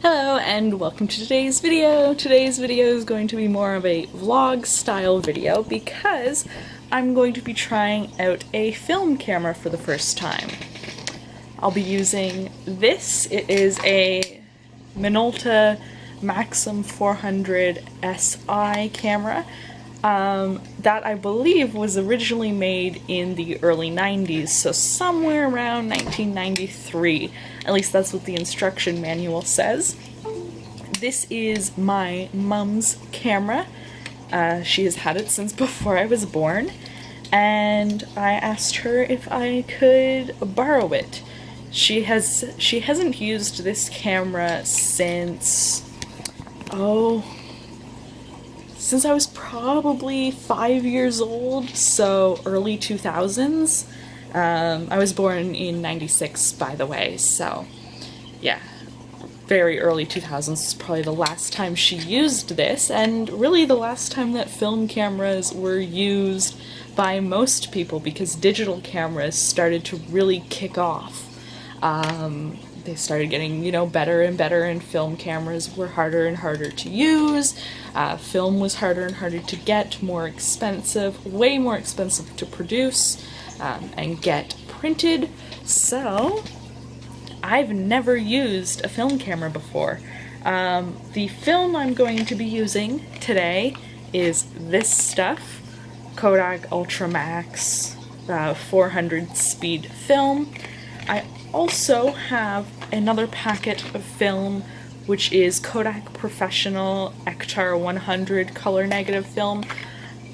Hello and welcome to today's video. Today's video is going to be more of a vlog style video because I'm going to be trying out a film camera for the first time. I'll be using this. It is a Minolta Maxim 400 SI camera that I believe was originally made in the early 90s, so somewhere around 1993. At least that's what the instruction manual says. This is my mom's camera. She has had it since before I was born, and I asked her if I could borrow it. She hasn't used this camera since since I was probably 5 years old, so early 2000s. I was born in 96, by the way, so yeah, very early 2000s is probably the last time she used this, and really the last time that film cameras were used by most people, because digital cameras started to really kick off. They started getting, better and better, and film cameras were harder and harder to use. Film was harder and harder to get, more expensive, way more expensive to produce and get printed. So I've never used a film camera before. The film I'm going to be using today is this stuff, Kodak Ultramax 400 speed film. I also have another packet of film, which is Kodak Professional Ektar 100 color negative film.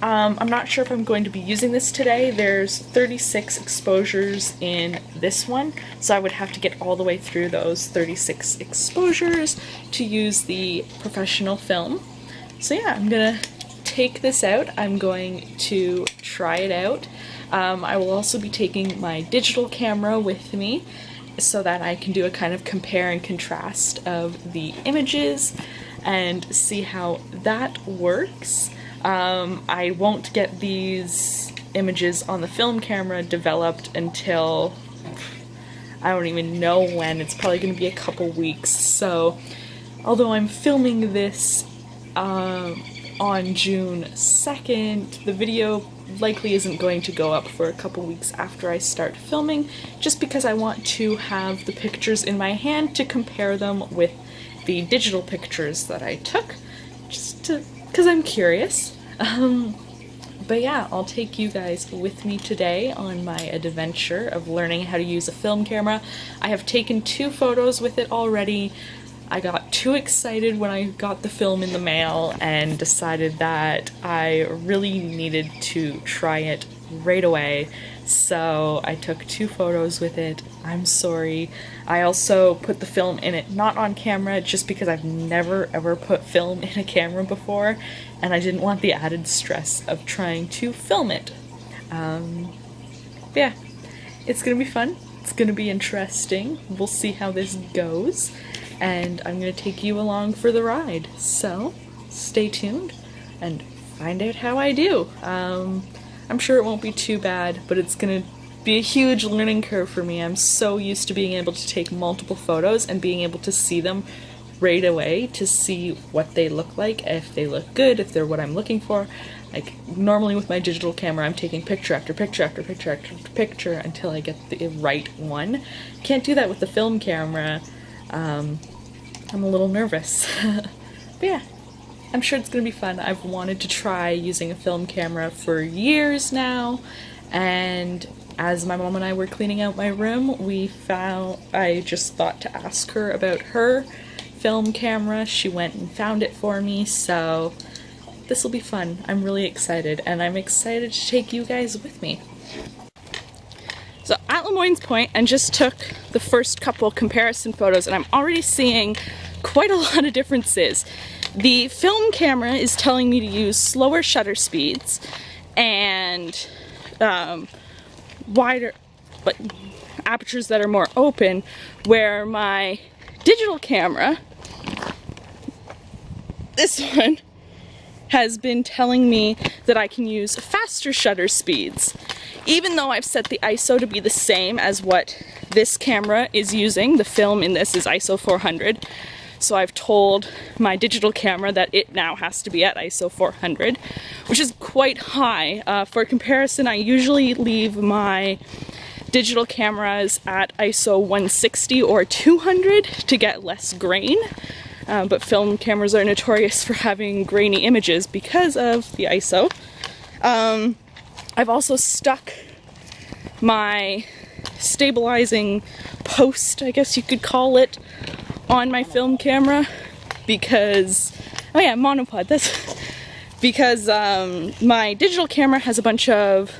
I'm not sure if I'm going to be using this today. There's 36 exposures in this one, so I would have to get all the way through those 36 exposures to use the professional film. So yeah, I'm gonna take this out. I'm going to try it out. I will also be taking my digital camera with me so that I can do a kind of compare and contrast of the images and see how that works. I won't get these images on the film camera developed until I don't even know when. It's probably going to be a couple weeks. So although I'm filming this on June 2nd, the video likely isn't going to go up for a couple weeks after I start filming, just because I want to have the pictures in my hand to compare them with the digital pictures that I took, just because I'm curious. But yeah, I'll take you guys with me today on my adventure of learning how to use a film camera. I have taken 2 photos with it already. I got too excited when I got the film in the mail and decided that I really needed to try it right away. So I took 2 photos with it. I'm sorry. I also put the film in it not on camera just because I've never ever put film in a camera before, and I didn't want the added stress of trying to film it. But yeah, it's gonna be fun. It's gonna be interesting. We'll see how this goes, and I'm gonna take you along for the ride. So stay tuned and find out how I do. I'm sure it won't be too bad, but it's gonna be a huge learning curve for me. I'm so used to being able to take multiple photos and being able to see them right away, to see what they look like, if they look good, if they're what I'm looking for. Like, normally with my digital camera, I'm taking picture after picture after picture after picture until I get the right one. Can't do that with the film camera. I'm a little nervous. But yeah, I'm sure it's gonna be fun. I've wanted to try using a film camera for years now, and as my mom and I were cleaning out my room, I just thought to ask her about her film camera. She went and found it for me, so this will be fun. I'm really excited, and I'm excited to take you guys with me. So at Lemoyne's Point, I just took the first couple comparison photos, and I'm already seeing quite a lot of differences. The film camera is telling me to use slower shutter speeds and wider, but apertures that are more open, where my digital camera, this one, has been telling me that I can use faster shutter speeds. Even though I've set the ISO to be the same as what this camera is using, the film in this is ISO 400, So I've told my digital camera that it now has to be at ISO 400, which is quite high. For comparison, I usually leave my digital cameras at ISO 160 or 200 to get less grain. But film cameras are notorious for having grainy images because of the ISO. I've also stuck my stabilizing post, I guess you could call it, on my film camera because, oh yeah, monopod, that's because my digital camera has a bunch of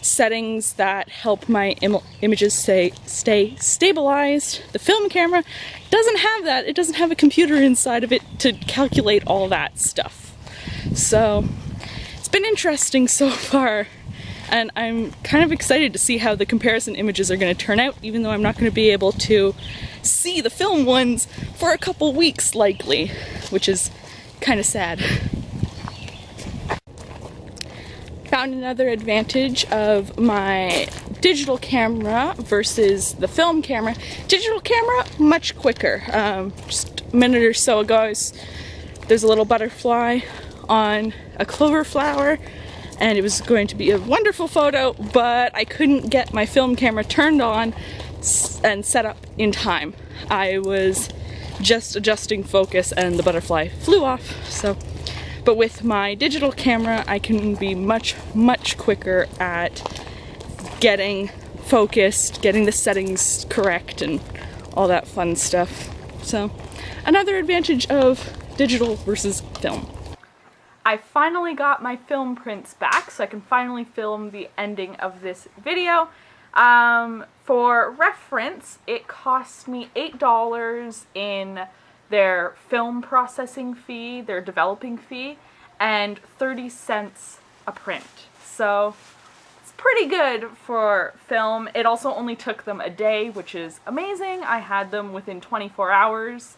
settings that help my images stay stabilized. The film camera doesn't have that. It doesn't have a computer inside of it to calculate all that stuff. So it's been interesting so far, and I'm kind of excited to see how the comparison images are going to turn out, even though I'm not going to be able to see the film ones for a couple weeks likely, which is kind of sad. Found another advantage of my digital camera versus the film camera. Digital camera, much quicker. Just a minute or so ago, there's a little butterfly on a clover flower, and it was going to be a wonderful photo, but I couldn't get my film camera turned on and set up in time. I was just adjusting focus and the butterfly flew off. But with my digital camera, I can be much quicker at getting focused, getting the settings correct, and all that fun stuff. So, another advantage of digital versus film. I finally got my film prints back, so I can finally film the ending of this video. For reference, it cost me $8 in their film processing fee, their developing fee, and 30 cents a print. So it's pretty good for film. It also only took them a day, which is amazing. I had them within 24 hours.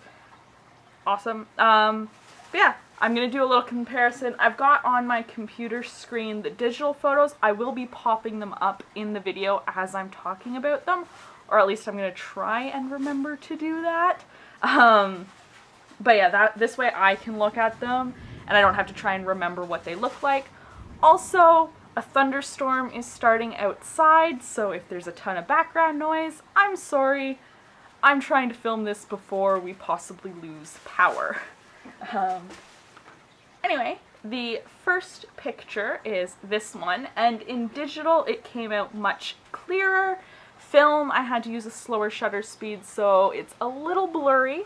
Awesome. But yeah, I'm gonna do a little comparison. I've got on my computer screen the digital photos. I will be popping them up in the video as I'm talking about them, or at least I'm gonna try and remember to do that. But yeah, this way I can look at them and I don't have to try and remember what they look like. Also, a thunderstorm is starting outside, so if there's a ton of background noise, I'm sorry. I'm trying to film this before we possibly lose power. Anyway, the first picture is this one, and in digital it came out much clearer. Film, I had to use a slower shutter speed, so it's a little blurry.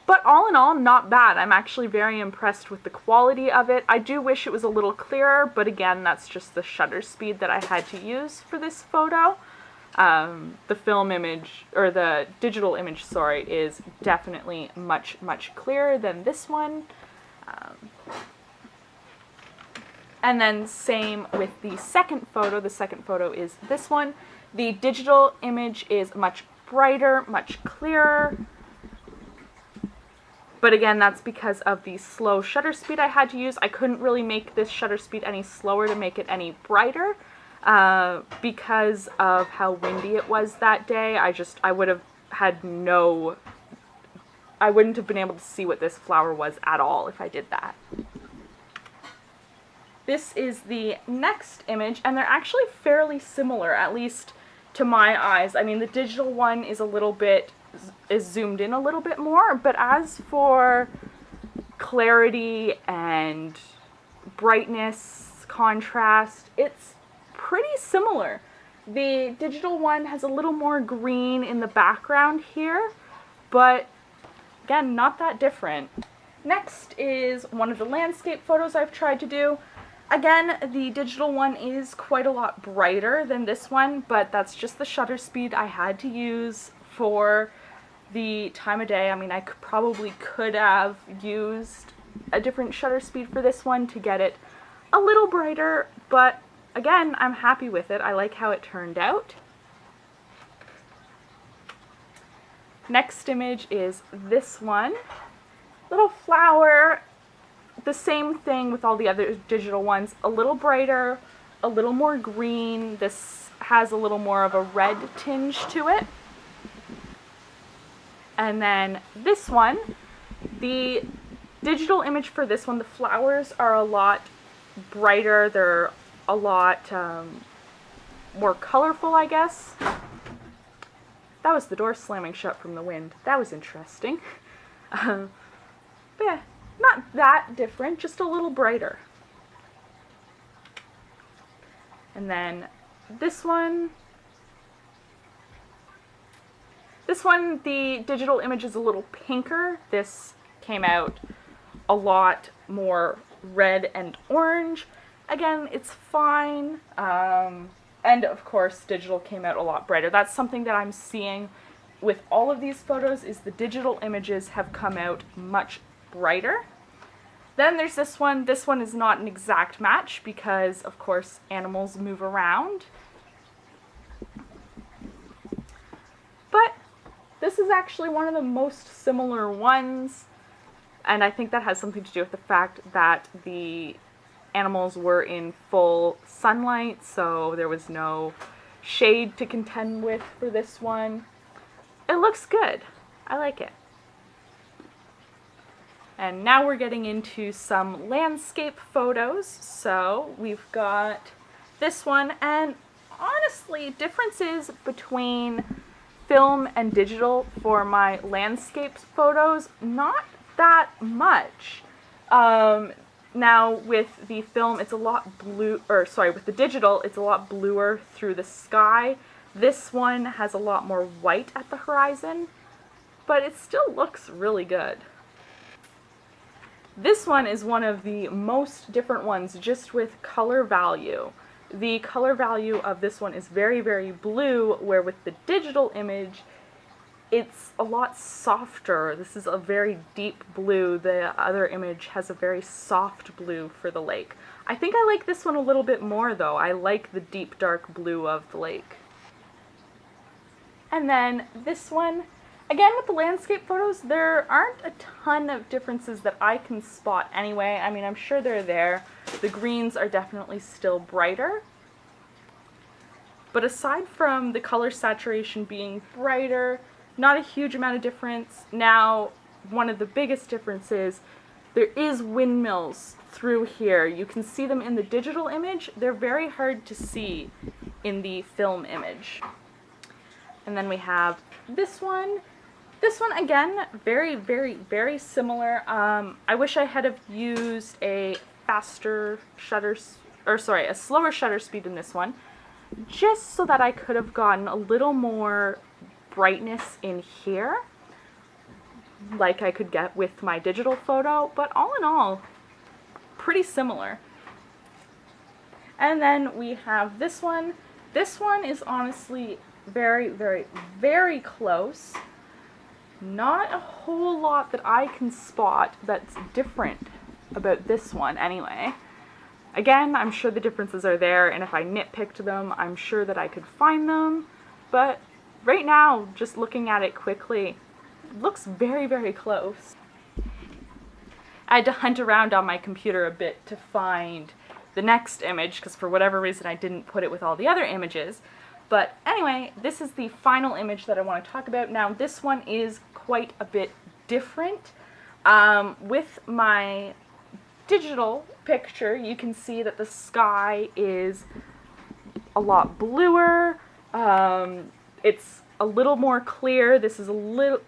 But all in all, not bad. I'm actually very impressed with the quality of it. I do wish it was a little clearer, but again, that's just the shutter speed that I had to use for this photo. The film image, or the digital image, sorry, is definitely much clearer than this one. And then same with the second photo. The second photo is this one. The digital image is much brighter, much clearer. But again, that's because of the slow shutter speed I had to use. I couldn't really make this shutter speed any slower to make it any brighter because of how windy it was that day. I would have had I wouldn't have been able to see what this flower was at all if I did that. This is the next image, and they're actually fairly similar, at least to my eyes. I mean, the digital one is is zoomed in a little bit more, but as for clarity and brightness, contrast, it's pretty similar. The digital one has a little more green in the background here, but again, not that different. Next is one of the landscape photos I've tried to do. Again, the digital one is quite a lot brighter than this one, but that's just the shutter speed I had to use for the time of day. I mean, I probably could have used a different shutter speed for this one to get it a little brighter, but again, I'm happy with it. I like how it turned out. Next image is this one. Little flower, the same thing with all the other digital ones, a little brighter, a little more green. This has a little more of a red tinge to it. And then this one, the digital image for this one, the flowers are a lot brighter. They're a lot more colorful, I guess. That was the door slamming shut from the wind. That was interesting. But yeah, not that different, just a little brighter. And then this one, the digital image is a little pinker. This came out a lot more red and orange. Again, it's fine. And of course, digital came out a lot brighter. That's something that I'm seeing with all of these photos, is the digital images have come out much brighter. Then there's this one. This one is not an exact match because, of course, animals move around. But this is actually one of the most similar ones, and I think that has something to do with the fact that the animals were in full sunlight, so there was no shade to contend with for this one. It looks good. I like it. And now we're getting into some landscape photos. So we've got this one, and honestly, differences between film and digital for my landscape photos, not that much. Now with the film, it's a lot with the digital, it's a lot bluer through the sky. This one has a lot more white at the horizon, but it still looks really good. This one is one of the most different ones just with color value. The color value of this one is very, very blue, where with the digital image, it's a lot softer. This is a very deep blue. The other image has a very soft blue for the lake. I think I like this one a little bit more though. I like the deep dark blue of the lake. And then this one, again with the landscape photos, there aren't a ton of differences that I can spot anyway. I mean, I'm sure they're there. The greens are definitely still brighter. But aside from the color saturation being brighter, not a huge amount of difference. Now, one of the biggest differences, there is windmills through here. You can see them in the digital image. They're very hard to see in the film image. And then we have this one. This one, again, very, very, very similar. I wish I had have used a slower shutter speed in this one, just so that I could have gotten a little more brightness in here, like I could get with my digital photo, but all in all, pretty similar. And then we have this one. This one is honestly very, very, very close. Not a whole lot that I can spot that's different about this one anyway. Again, I'm sure the differences are there, and if I nitpicked them, I'm sure that I could find them, but right now, just looking at it quickly, it looks very, very close. I had to hunt around on my computer a bit to find the next image, because for whatever reason I didn't put it with all the other images. But anyway, this is the final image that I want to talk about. Now, this one is quite a bit different. With my digital picture, you can see that the sky is a lot bluer. It's a little more clear. This is a little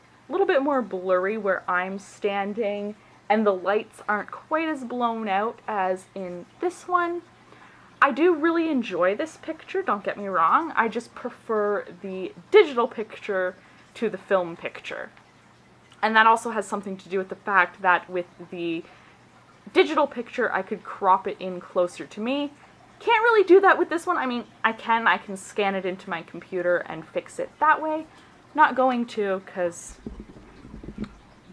bit more blurry where I'm standing, and the lights aren't quite as blown out as in this one. I do really enjoy this picture, don't get me wrong. I just prefer the digital picture to the film picture. And that also has something to do with the fact that with the digital picture, I could crop it in closer to me. Can't really do that with this one. I mean, I can scan it into my computer and fix it that way. Not going to, because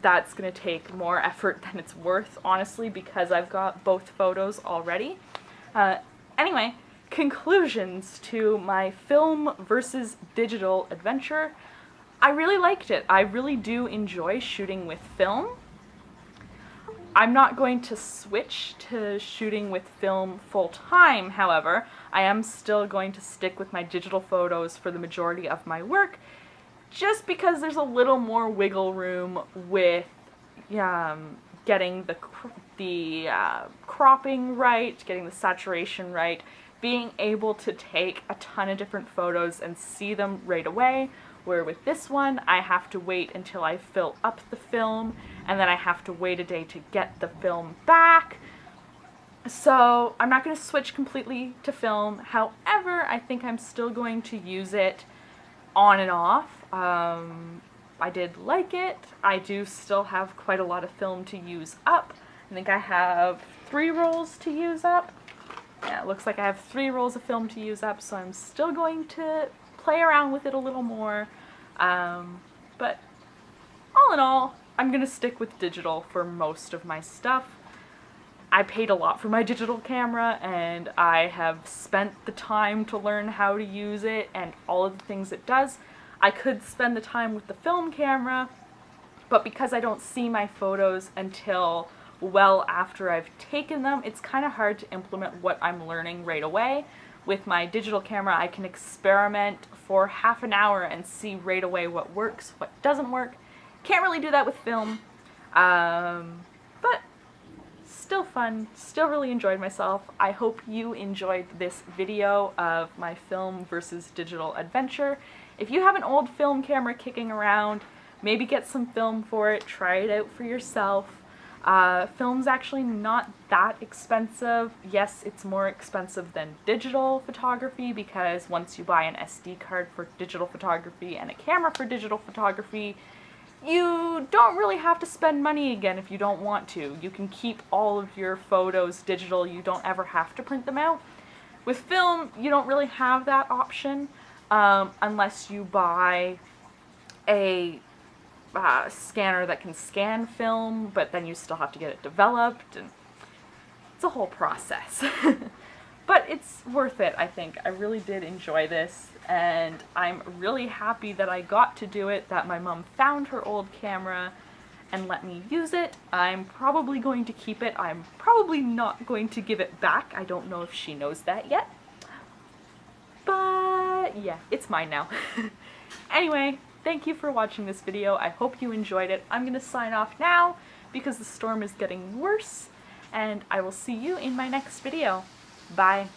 that's going to take more effort than it's worth, honestly, because I've got both photos already. Anyway, conclusions to my film versus digital adventure. I really liked it. I really do enjoy shooting with film. I'm not going to switch to shooting with film full time, however. I am still going to stick with my digital photos for the majority of my work, just because there's a little more wiggle room with getting the cropping right, getting the saturation right, being able to take a ton of different photos and see them right away, where with this one I have to wait until I fill up the film, and then I have to wait a day to get the film back. So I'm not going to switch completely to film. However, I think I'm still going to use it on and off. I did like it. I do still have quite a lot of film to use up. I think I have 3 rolls to use up. Yeah, it looks like I have 3 rolls of film to use up, so I'm still going to play around with it a little more. But all in all, I'm going to stick with digital for most of my stuff. I paid a lot for my digital camera, and I have spent the time to learn how to use it and all of the things it does. I could spend the time with the film camera, but because I don't see my photos until well after I've taken them, it's kind of hard to implement what I'm learning right away. With my digital camera, I can experiment for half an hour and see right away what works, what doesn't work. Can't really do that with film, but still fun, still really enjoyed myself. I hope you enjoyed this video of my film versus digital adventure. If you have an old film camera kicking around, maybe get some film for it, try it out for yourself. Film's actually not that expensive. Yes, it's more expensive than digital photography, because once you buy an SD card for digital photography and a camera for digital photography, you don't really have to spend money again if you don't want to. You can keep all of your photos digital. You don't ever have to print them out. With film, you don't really have that option unless you buy a scanner that can scan film, but then you still have to get it developed, and it's a whole process. But it's worth it, I think. I really did enjoy this, and I'm really happy that I got to do it, that my mom found her old camera and let me use it. I'm probably going to keep it. I'm probably not going to give it back. I don't know if she knows that yet. But yeah, it's mine now. Anyway, thank you for watching this video. I hope you enjoyed it. I'm going to sign off now because the storm is getting worse, and I will see you in my next video. Bye.